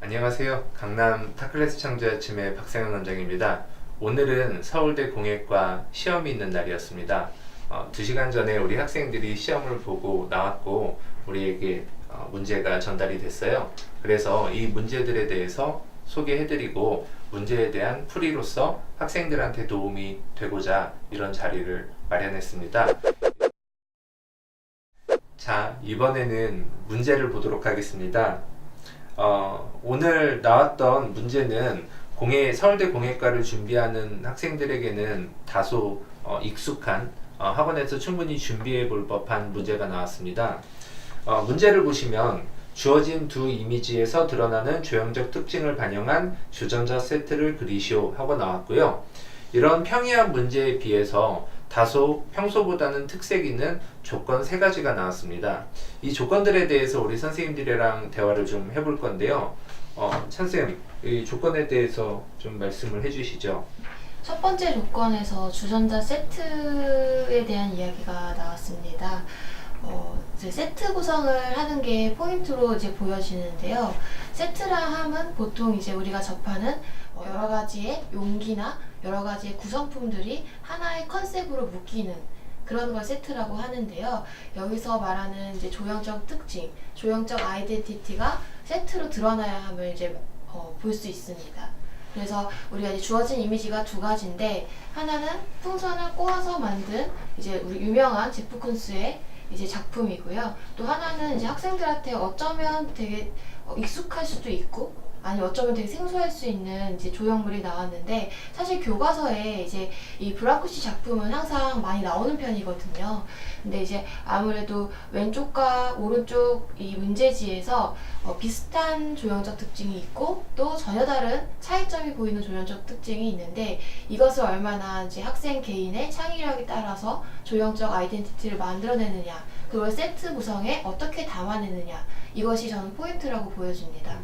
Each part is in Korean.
안녕하세요. 강남 타클래스 창조아침의 박상현 원장입니다. 오늘은 서울대 공예과 시험이 있는 날이었습니다. 2시간 전에 우리 학생들이 시험을 보고 나왔고 우리에게 문제가 전달이 됐어요. 그래서 이 문제들에 대해서 소개해드리고 문제에 대한 풀이로서 학생들한테 도움이 되고자 이런 자리를 마련했습니다. 자, 이번에는 문제를 보도록 하겠습니다. 오늘 나왔던 문제는 서울대 공예과를 준비하는 학생들에게는 다소 익숙한 학원에서 충분히 준비해 볼 법한 문제가 나왔습니다. 문제를 보시면 주어진 두 이미지에서 드러나는 조형적 특징을 반영한 주전자 세트를 그리시오 하고 나왔고요. 이런 평이한 문제에 비해서 다소 평소보다는 특색 있는 조건 3가지가 나왔습니다. 이 조건들에 대해서 우리 선생님들이랑 대화를 좀 해볼 건데요. 찬쌤, 이 조건에 대해서 좀 말씀을 해주시죠. 첫 번째 조건에서 주전자 세트에 대한 이야기가 나왔습니다. 이제 세트 구성을 하는 게 포인트로 이제 보여지는데요. 세트라 함은 보통 이제 우리가 접하는 여러 가지의 용기나 여러 가지의 구성품들이 하나의 컨셉으로 묶이는 그런 걸 세트라고 하는데요. 여기서 말하는 이제 조형적 특징, 조형적 아이덴티티가 세트로 드러나야 함을 이제 볼 수 있습니다. 그래서 우리가 이제 주어진 이미지가 2가지인데 하나는 풍선을 꼬아서 만든 이제 우리 유명한 제프 콘스의 이제 작품이고요. 또 하나는 이제 학생들한테 어쩌면 되게 익숙할 수도 있고 아니면 어쩌면 되게 생소할 수 있는 이제 조형물이 나왔는데 사실 교과서에 이제 이 브라쿠시 작품은 항상 많이 나오는 편이거든요. 근데 이제 아무래도 왼쪽과 오른쪽 이 문제지에서 비슷한 조형적 특징이 있고 또 전혀 다른 차이점이 보이는 조형적 특징이 있는데 이것을 얼마나 이제 학생 개인의 창의력에 따라서 조형적 아이덴티티를 만들어내느냐 그걸 세트 구성에 어떻게 담아내느냐 이것이 저는 포인트라고 보여집니다.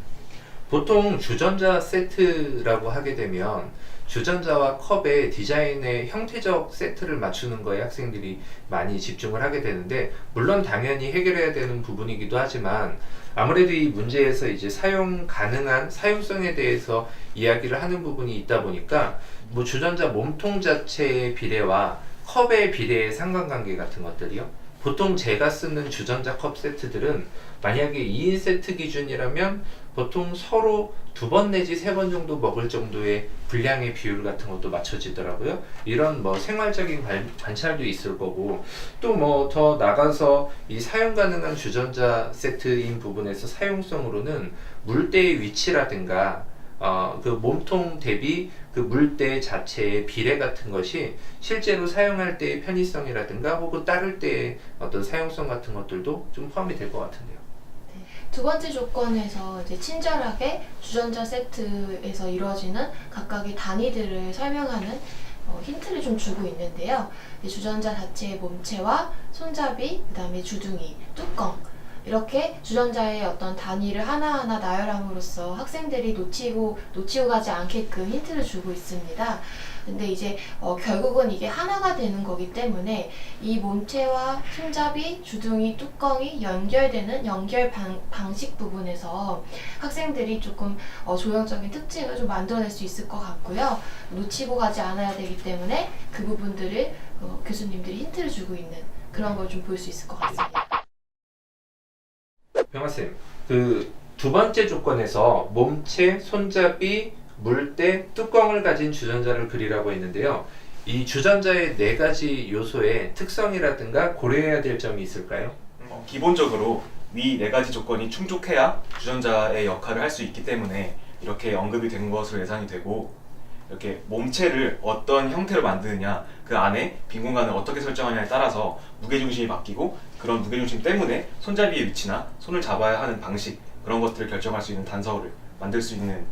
보통 주전자 세트라고 하게 되면 주전자와 컵의 디자인의 형태적 세트를 맞추는 거에 학생들이 많이 집중을 하게 되는데 물론 당연히 해결해야 되는 부분이기도 하지만 아무래도 이 문제에서 이제 사용 가능한 사용성에 대해서 이야기를 하는 부분이 있다 보니까 뭐 주전자 몸통 자체의 비례와 컵의 비례의 상관관계 같은 것들이요. 보통 제가 쓰는 주전자 컵 세트들은 만약에 2인 세트 기준이라면 보통 서로 2번 내지 3번 정도 먹을 정도의 분량의 비율 같은 것도 맞춰지더라고요. 이런 뭐 생활적인 관찰도 있을 거고 또 뭐 더 나가서 이 사용 가능한 주전자 세트인 부분에서 사용성으로는 물대의 위치라든가 그 몸통 대비 그 물대 자체의 비례 같은 것이 실제로 사용할 때의 편의성이라든가 혹은 따를 때의 어떤 사용성 같은 것들도 좀 포함이 될 것 같은데요. 네. 2번째 조건에서 이제 친절하게 주전자 세트에서 이루어지는 각각의 단위들을 설명하는 힌트를 좀 주고 있는데요. 주전자 자체의 몸체와 손잡이, 그 다음에 주둥이, 뚜껑 이렇게 주전자의 어떤 단위를 하나하나 나열함으로써 학생들이 놓치고 가지 않게끔 힌트를 주고 있습니다. 근데 이제 결국은 이게 하나가 되는 거기 때문에 이 몸체와 손잡이, 주둥이, 뚜껑이 연결되는 연결 방식 부분에서 학생들이 조금 조형적인 특징을 좀 만들어낼 수 있을 것 같고요. 놓치고 가지 않아야 되기 때문에 그 부분들을 교수님들이 힌트를 주고 있는 그런 걸 좀 볼 수 있을 것 같습니다. 병아쌤, 그 2번째 조건에서 몸체, 손잡이, 물대, 뚜껑을 가진 주전자를 그리라고 했는데요. 이 주전자의 4가지 요소의 특성이라든가 고려해야 될 점이 있을까요? 기본적으로 위 4가지 조건이 충족해야 주전자의 역할을 할 수 있기 때문에 이렇게 언급이 된 것으로 예상이 되고 이렇게 몸체를 어떤 형태로 만드느냐 그 안에 빈 공간을 어떻게 설정하냐에 따라서 무게중심이 바뀌고 그런 무게중심 때문에 손잡이의 위치나 손을 잡아야 하는 방식 그런 것들을 결정할 수 있는 단서를 만들 수 있는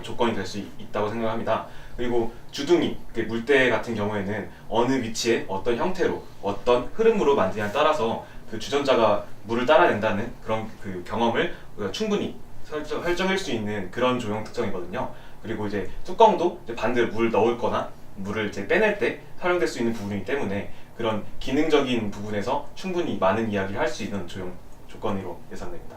조건이 될 수 있다고 생각합니다. 그리고 주둥이, 물대 같은 경우에는 어느 위치에 어떤 형태로 어떤 흐름으로 만드냐에 따라서 그 주전자가 물을 따라낸다는 그런 그 경험을 충분히 설정할 수 있는 그런 조형 특성이거든요. 그리고 이제 뚜껑도 이제 반대로 물 넣을 거나 물을 이제 빼낼 때 사용될 수 있는 부분이기 때문에 그런 기능적인 부분에서 충분히 많은 이야기를 할 수 있는 조형 조건으로 예상됩니다.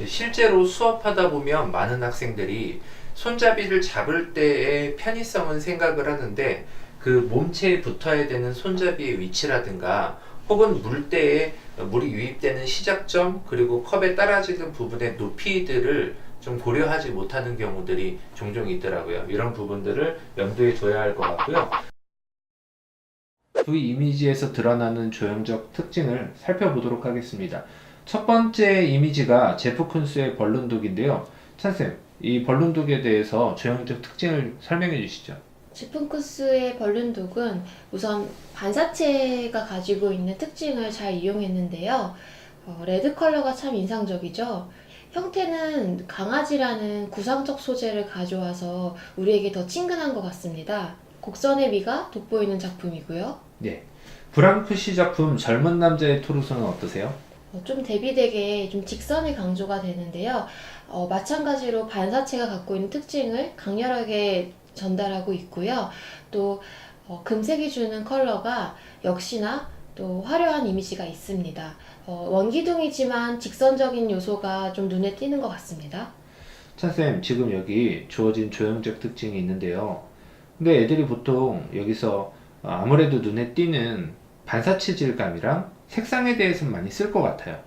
실제로 수업하다 보면 많은 학생들이 손잡이를 잡을 때의 편의성은 생각을 하는데 그 몸체에 붙어야 되는 손잡이의 위치라든가 혹은 물때에 물이 유입되는 시작점 그리고 컵에 따라지는 부분의 높이들을 좀 고려하지 못하는 경우들이 종종 있더라고요. 이런 부분들을 염두에 둬야 할 것 같고요. 두 이미지에서 드러나는 조형적 특징을 살펴보도록 하겠습니다. 첫 번째 이미지가 제프 쿤스의 벌룬독인데요. 찬쌤, 이 벌룬독에 대해서 조형적 특징을 설명해 주시죠. 제프 쿤스의 벌룬독은 우선 반사체가 가지고 있는 특징을 잘 이용했는데요. 레드 컬러가 참 인상적이죠. 형태는 강아지라는 구상적 소재를 가져와서 우리에게 더 친근한 것 같습니다. 곡선의 미가 돋보이는 작품이고요. 네. 브랑크시 작품 젊은 남자의 토르소는 어떠세요? 좀 대비되게 좀 직선이 강조가 되는데요. 마찬가지로 반사체가 갖고 있는 특징을 강렬하게 전달하고 있고요. 또 금색이 주는 컬러가 역시나 또 화려한 이미지가 있습니다. 원기둥이지만 직선적인 요소가 좀 눈에 띄는 것 같습니다. 찬쌤, 지금 여기 주어진 조형적 특징이 있는데요. 근데 애들이 보통 여기서 아무래도 눈에 띄는 반사체 질감이랑 색상에 대해서는 많이 쓸 것 같아요.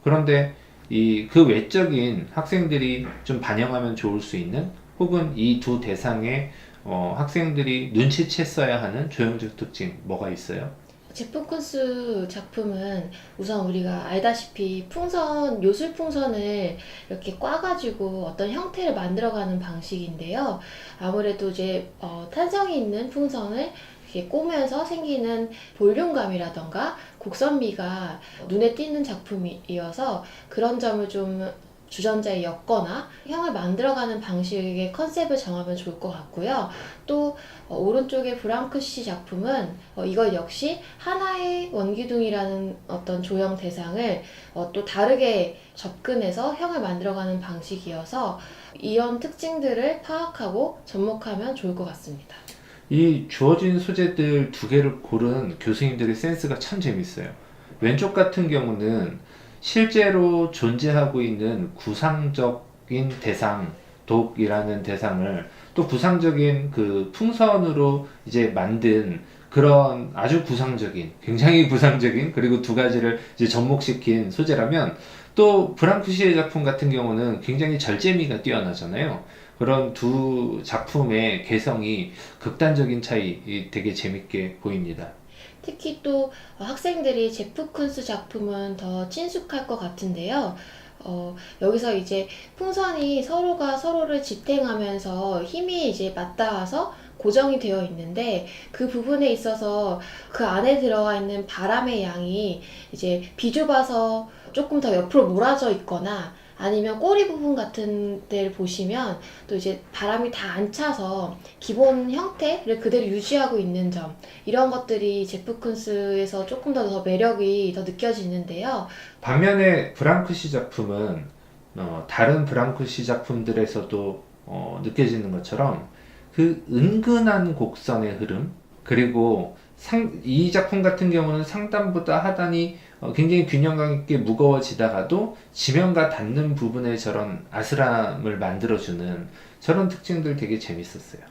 그런데 그 외적인 학생들이 좀 반영하면 좋을 수 있는 혹은 이 두 대상의 학생들이 눈치챘어야 하는 조형적 특징 뭐가 있어요? 제프 쿤스 작품은 우선 우리가 알다시피 요술 풍선을 이렇게 꽈가지고 어떤 형태를 만들어가는 방식인데요. 아무래도 이제 탄성이 있는 풍선을 이렇게 꼬면서 생기는 볼륨감이라던가 곡선미가 눈에 띄는 작품이어서 그런 점을 좀 주전자에 엮거나 형을 만들어가는 방식의 컨셉을 정하면 좋을 것 같고요. 또 오른쪽의 브랑크시 작품은 이것 역시 하나의 원기둥이라는 어떤 조형 대상을 또 다르게 접근해서 형을 만들어가는 방식이어서 이런 특징들을 파악하고 접목하면 좋을 것 같습니다. 이 주어진 소재들 두 개를 고른 교수님들의 센스가 참 재밌어요. 왼쪽 같은 경우는 실제로 존재하고 있는 구상적인 대상, 독이라는 대상을 또 구상적인 그 풍선으로 이제 만든 그런 아주 구상적인, 굉장히 구상적인 그리고 두 가지를 이제 접목시킨 소재라면 또 브랑크시의 작품 같은 경우는 굉장히 절제미가 뛰어나잖아요. 그런 두 작품의 개성이 극단적인 차이 되게 재밌게 보입니다. 특히 또 학생들이 제프 쿤스 작품은 더 친숙할 것 같은데요. 여기서 이제 풍선이 서로가 서로를 지탱하면서 힘이 이제 맞닿아서 고정이 되어 있는데 그 부분에 있어서 그 안에 들어가 있는 바람의 양이 이제 비좁아서 조금 더 옆으로 몰아져 있거나 아니면 꼬리 부분 같은 데를 보시면 또 이제 바람이 다 안 차서 기본 형태를 그대로 유지하고 있는 점, 이런 것들이 제프 쿤스에서 조금 더 매력이 더 느껴지는데요. 반면에 브랑크시 작품은 다른 브랑크시 작품들에서도 느껴지는 것처럼 그 은근한 곡선의 흐름, 그리고 이 작품 같은 경우는 상단보다 하단이 굉장히 균형감 있게 무거워지다가도 지면과 닿는 부분에 저런 아슬함을 만들어주는 저런 특징들 되게 재밌었어요.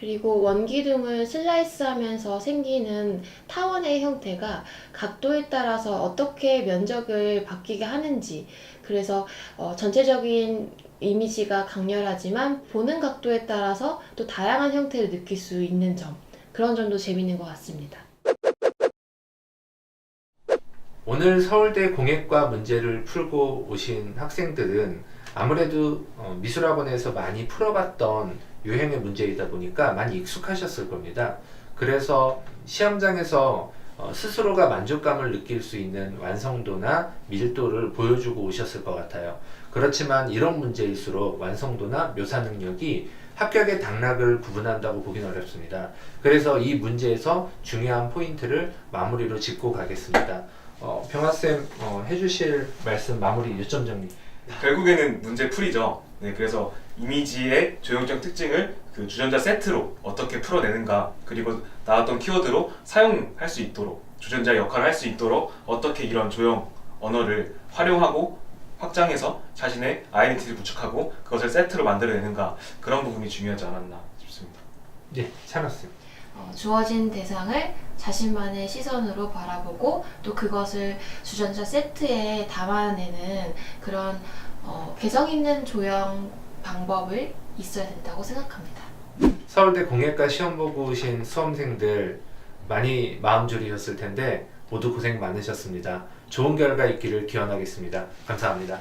그리고 원기둥을 슬라이스하면서 생기는 타원의 형태가 각도에 따라서 어떻게 면적을 바뀌게 하는지, 그래서 전체적인 이미지가 강렬하지만 보는 각도에 따라서 또 다양한 형태를 느낄 수 있는 점, 그런 점도 재밌는 것 같습니다. 오늘 서울대 공예과 문제를 풀고 오신 학생들은 아무래도 미술학원에서 많이 풀어봤던 유형의 문제이다 보니까 많이 익숙하셨을 겁니다. 그래서 시험장에서 스스로가 만족감을 느낄 수 있는 완성도나 밀도를 보여주고 오셨을 것 같아요. 그렇지만 이런 문제일수록 완성도나 묘사 능력이 합격의 당락을 구분한다고 보긴 어렵습니다. 그래서 이 문제에서 중요한 포인트를 마무리로 짚고 가겠습니다. 병아쌤 해주실 말씀 마무리 요점 정리. 결국에는 문제 풀이죠. 네, 그래서 이미지의 조형적 특징을 그 주전자 세트로 어떻게 풀어내는가, 그리고 나왔던 키워드로 사용할 수 있도록, 주전자 역할을 할 수 있도록 어떻게 이런 조형 언어를 활용하고 확장해서 자신의 아이덴티티를 구축하고 그것을 세트로 만들어내는가, 그런 부분이 중요하지 않았나 싶습니다. 네, 찬호쌤. 주어진 대상을 자신만의 시선으로 바라보고 또 그것을 주전자 세트에 담아내는 그런 개성 있는 조형 방법을 있어야 된다고 생각합니다. 서울대 공예과 시험 보고 오신 수험생들 많이 마음 졸이셨을 텐데 모두 고생 많으셨습니다. 좋은 결과 있기를 기원하겠습니다. 감사합니다.